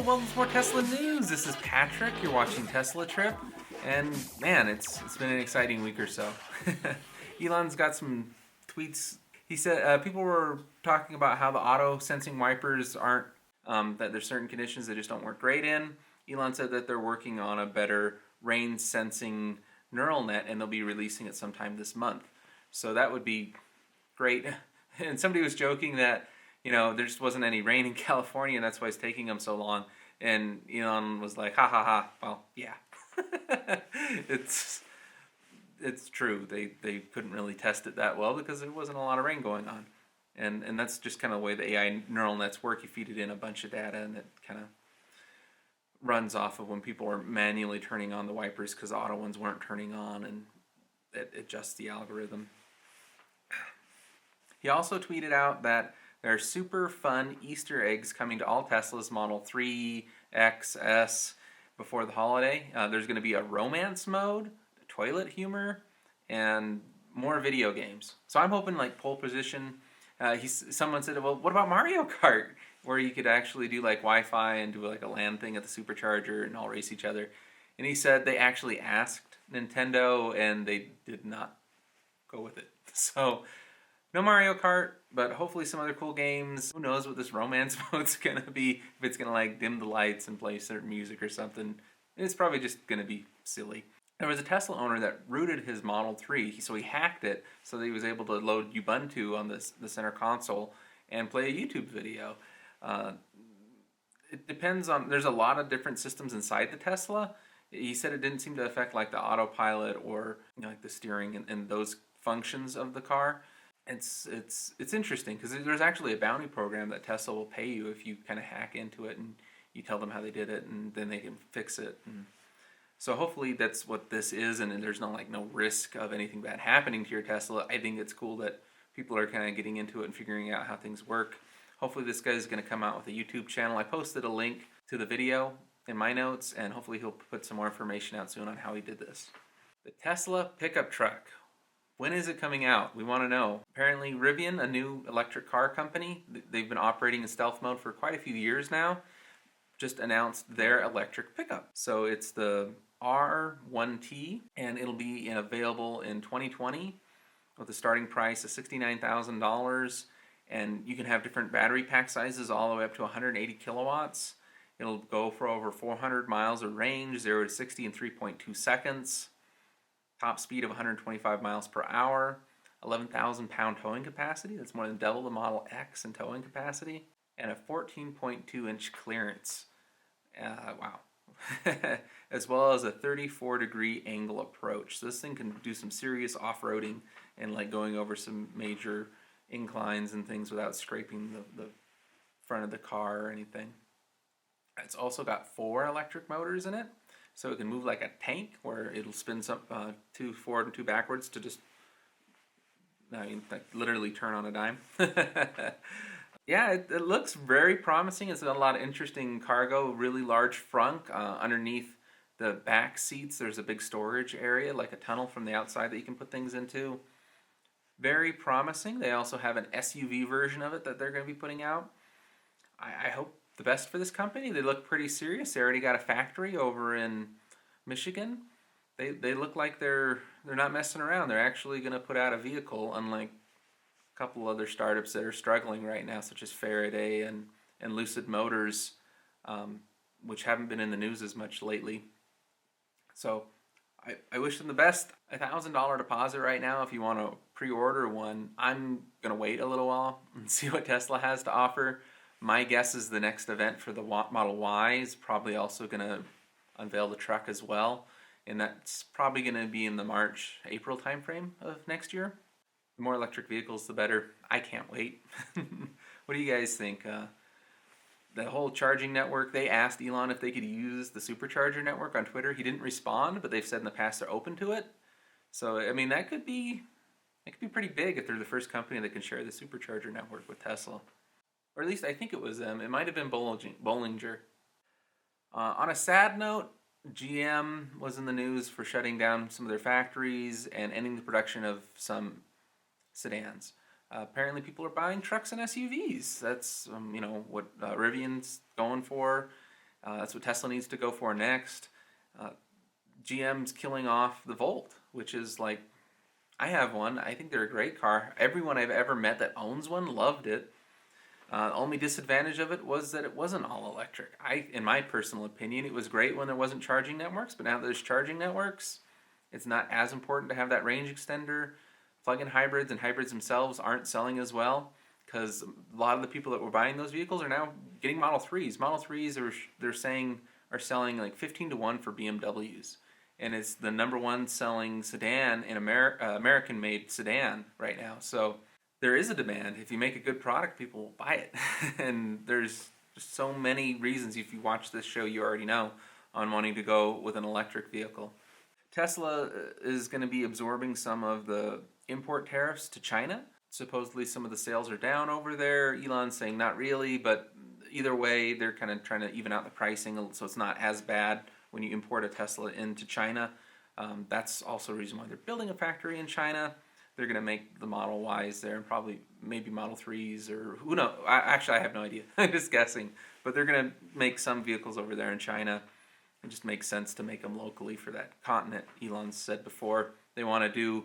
welcome to more Tesla news. This is Patrick. You're watching Tesla Trip, and man, it's been an exciting week or so. Elon's got some tweets. He said people were talking about how the auto sensing wipers aren't that there's certain conditions they just don't work great in. Elon said that they're working on a better rain sensing neural net, and they'll be releasing it sometime this month. So that would be great. And somebody was joking that there just wasn't any rain in California, and that's why it's taking them so long. And Elon was like, ha ha ha. Well, yeah. it's true. They couldn't really test it that well because there wasn't a lot of rain going on. And that's just kind of the way the AI neural nets work. You feed it in a bunch of data, and it kind of runs off of when people are manually turning on the wipers because the auto ones weren't turning on, and it adjusts the algorithm. He also tweeted out that there are super fun Easter eggs coming to all Teslas Model 3, X, S before the holiday. There's going to be a romance mode, toilet humor, and more video games. So I'm hoping like pole position. Someone said, well, what about Mario Kart? Where you could actually do like Wi-Fi and do like a LAN thing at the supercharger and all race each other. And he said they actually asked Nintendo and they did not go with it. So no Mario Kart, but hopefully some other cool games. Who knows what this romance mode's gonna be? If it's gonna like dim the lights and play certain music or something. It's probably just gonna be silly. There was a Tesla owner that rooted his Model 3, so he hacked it so that he was able to load Ubuntu on the center console and play a YouTube video. It depends on, there's a lot of different systems inside the Tesla. He said it didn't seem to affect like the AutoPilot or like the steering and those functions of the car. It's interesting because there's actually a bounty program that Tesla will pay you if you kind of hack into it and you tell them how they did it, and then they can fix it. And so hopefully that's what this is, and there's no risk of anything bad happening to your Tesla. I think it's cool that people are kind of getting into it and figuring out how things work. Hopefully this guy's going to come out with a YouTube channel. I posted a link to the video in my notes, and hopefully he'll put some more information out soon on how he did this. The Tesla pickup truck. When is it coming out? We want to know. Apparently Rivian, a new electric car company, they've been operating in stealth mode for quite a few years now, just announced their electric pickup. So it's the R1T, and it'll be available in 2020 with a starting price of $69,000. And you can have different battery pack sizes all the way up to 180 kilowatts. It'll go for over 400 miles of range, 0 to 60 in 3.2 seconds. Top speed of 125 miles per hour, 11,000 pound towing capacity. That's more than double the Model X in towing capacity. And a 14.2 inch clearance. Wow. As well as a 34-degree angle approach. So this thing can do some serious off-roading and like going over some major inclines and things without scraping the front of the car or anything. It's also got 4 electric motors in it. So it can move like a tank where it'll spin some 2 forward and 2 backwards to just, like literally turn on a dime. Yeah, it looks very promising. It's got a lot of interesting cargo, really large frunk. Underneath the back seats, there's a big storage area, like a tunnel from the outside that you can put things into. Very promising. They also have an SUV version of it that they're going to be putting out. I hope the best for this company. They look pretty serious. They already got a factory over in Michigan. They look like they're not messing around. They're actually going to put out a vehicle, unlike a couple other startups that are struggling right now, such as Faraday and Lucid Motors, which haven't been in the news as much lately. So I wish them the best. $1,000 deposit right now if you want to pre-order one. I'm going to wait a little while and see what Tesla has to offer. My guess is the next event for the Model Y is probably also going to unveil the truck as well. And that's probably going to be in the March, April timeframe of next year. The more electric vehicles, the better. I can't wait. What do you guys think? The whole charging network, they asked Elon if they could use the supercharger network on Twitter. He didn't respond, but they've said in the past they're open to it. So, I mean, that could be pretty big if they're the first company that can share the supercharger network with Tesla. Or at least I think it was them. It might have been Bollinger. On a sad note, GM was in the news for shutting down some of their factories and ending the production of some sedans. Apparently people are buying trucks and SUVs. That's what Rivian's going for. That's what Tesla needs to go for next. Uh, GM's killing off the Volt, which is like, I have one. I think they're a great car. Everyone I've ever met that owns one loved it. The only disadvantage of it was that it wasn't all electric. In my personal opinion, it was great when there wasn't charging networks, but now that there's charging networks, it's not as important to have that range extender. Plug-in hybrids and hybrids themselves aren't selling as well because a lot of the people that were buying those vehicles are now getting Model 3s. Model 3s they're saying are selling like 15 to 1 for BMWs. And it's the number one selling sedan in American-made sedan right now. So there is a demand. If you make a good product, people will buy it. And there's just so many reasons, if you watch this show, you already know, on wanting to go with an electric vehicle. Tesla is going to be absorbing some of the import tariffs to China. Supposedly some of the sales are down over there. Elon's saying not really, but either way, they're kind of trying to even out the pricing so it's not as bad when you import a Tesla into China. That's also a reason why they're building a factory in China. They're going to make the Model Ys there and probably maybe Model 3s or who knows. Actually, I have no idea. I'm just guessing. But they're going to make some vehicles over there in China. It just makes sense to make them locally for that continent. Elon said before they want to do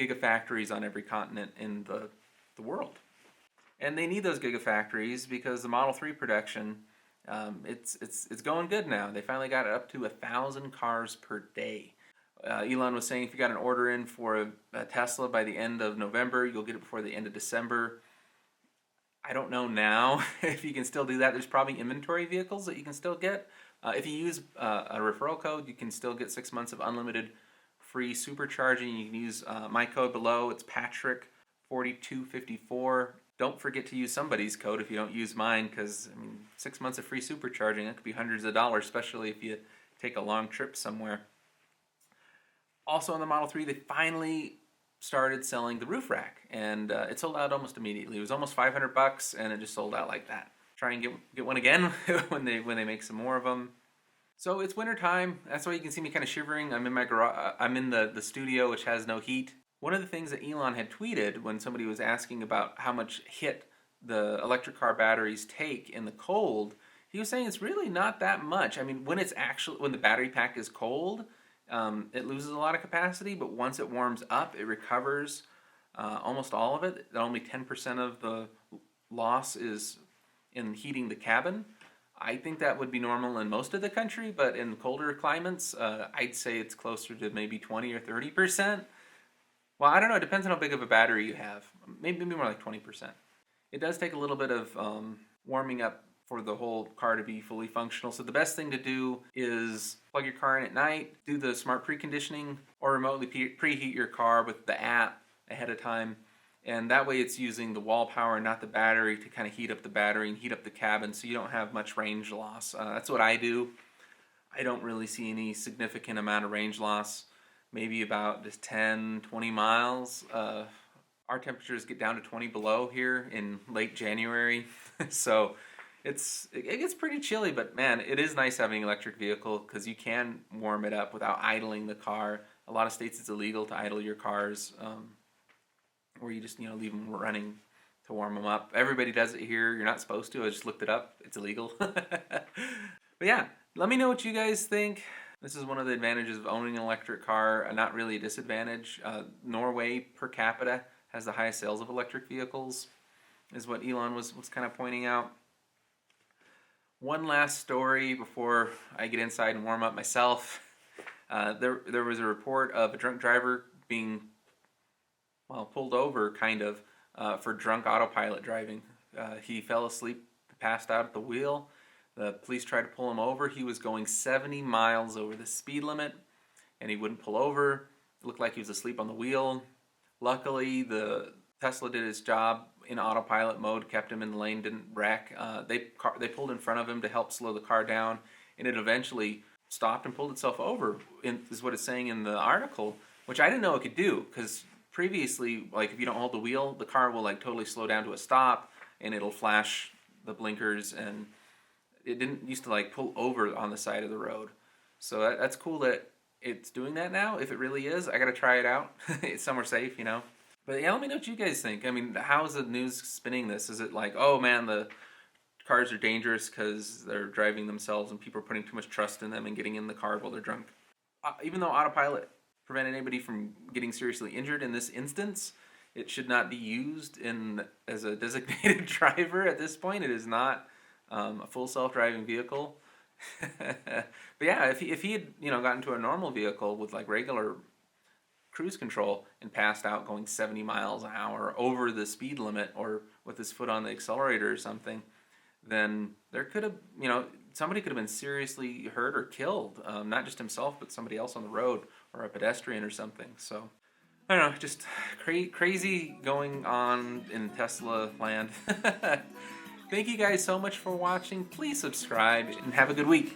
gigafactories on every continent in the world. And they need those gigafactories because the Model 3 production, it's going good now. They finally got it up to 1,000 cars per day. Elon was saying if you got an order in for a Tesla by the end of November, you'll get it before the end of December. I don't know now if you can still do that. There's probably inventory vehicles that you can still get. If you use a referral code, you can still get 6 months of unlimited free supercharging. You can use my code below. It's Patrick4254. Don't forget to use somebody's code if you don't use mine, because 6 months of free supercharging, that could be hundreds of dollars, especially if you take a long trip somewhere. Also on the Model 3, they finally started selling the roof rack, and it sold out almost immediately. It was almost $500, and it just sold out like that. Try and get one again when they make some more of them. So it's winter time. That's why you can see me kind of shivering. I'm in my garage. I'm in the studio, which has no heat. One of the things that Elon had tweeted when somebody was asking about how much hit the electric car batteries take in the cold, he was saying it's really not that much. When the battery pack is cold, it loses a lot of capacity, but once it warms up, it recovers almost all of it. Only 10% of the loss is in heating the cabin. I think that would be normal in most of the country, but in colder climates, I'd say it's closer to maybe 20 or 30%. Well, I don't know. It depends on how big of a battery you have. Maybe more like 20%. It does take a little bit of warming up for the whole car to be fully functional. So the best thing to do is plug your car in at night, do the smart preconditioning, or remotely preheat your car with the app ahead of time. And that way it's using the wall power, not the battery, to kind of heat up the battery and heat up the cabin so you don't have much range loss. That's what I do. I don't really see any significant amount of range loss. Maybe about just 10, 20 miles. Our temperatures get down to 20 below here in late January. So it gets pretty chilly, but man, it is nice having an electric vehicle because you can warm it up without idling the car. A lot of states it's illegal to idle your cars, or you just leave them running to warm them up. Everybody does it here. You're not supposed to. I just looked it up. It's illegal. But yeah, let me know what you guys think. This is one of the advantages of owning an electric car, not really a disadvantage. Norway per capita has the highest sales of electric vehicles, is what Elon was kind of pointing out. One last story before I get inside and warm up myself. There was a report of a drunk driver being pulled over, kind of, for drunk autopilot driving. He fell asleep, passed out at the wheel. The police tried to pull him over. He was going 70 miles over the speed limit, and he wouldn't pull over. It looked like he was asleep on the wheel. Luckily, the Tesla did its job in autopilot mode, kept him in the lane, didn't wreck. They pulled in front of him to help slow the car down, and it eventually stopped and pulled itself over, is what it's saying in the article, which I didn't know it could do, because previously, if you don't hold the wheel, the car will totally slow down to a stop, and it'll flash the blinkers, and it didn't used to pull over on the side of the road. So that's cool that it's doing that now. If it really is, I gotta try it out. It's somewhere safe, But yeah, let me know what you guys think. How's the news spinning this? Is it oh man, the cars are dangerous because they're driving themselves and people are putting too much trust in them and getting in the car while they're drunk. Even though autopilot prevented anybody from getting seriously injured in this instance, it should not be used as a designated driver at this point. It is not a full self-driving vehicle. But yeah, if he had gotten into a normal vehicle with like regular cruise control and passed out going 70 miles an hour over the speed limit or with his foot on the accelerator or something, then there could have, somebody could have been seriously hurt or killed. Not just himself, but somebody else on the road or a pedestrian or something. So, I don't know, just crazy going on in Tesla land. Thank you guys so much for watching. Please subscribe and have a good week.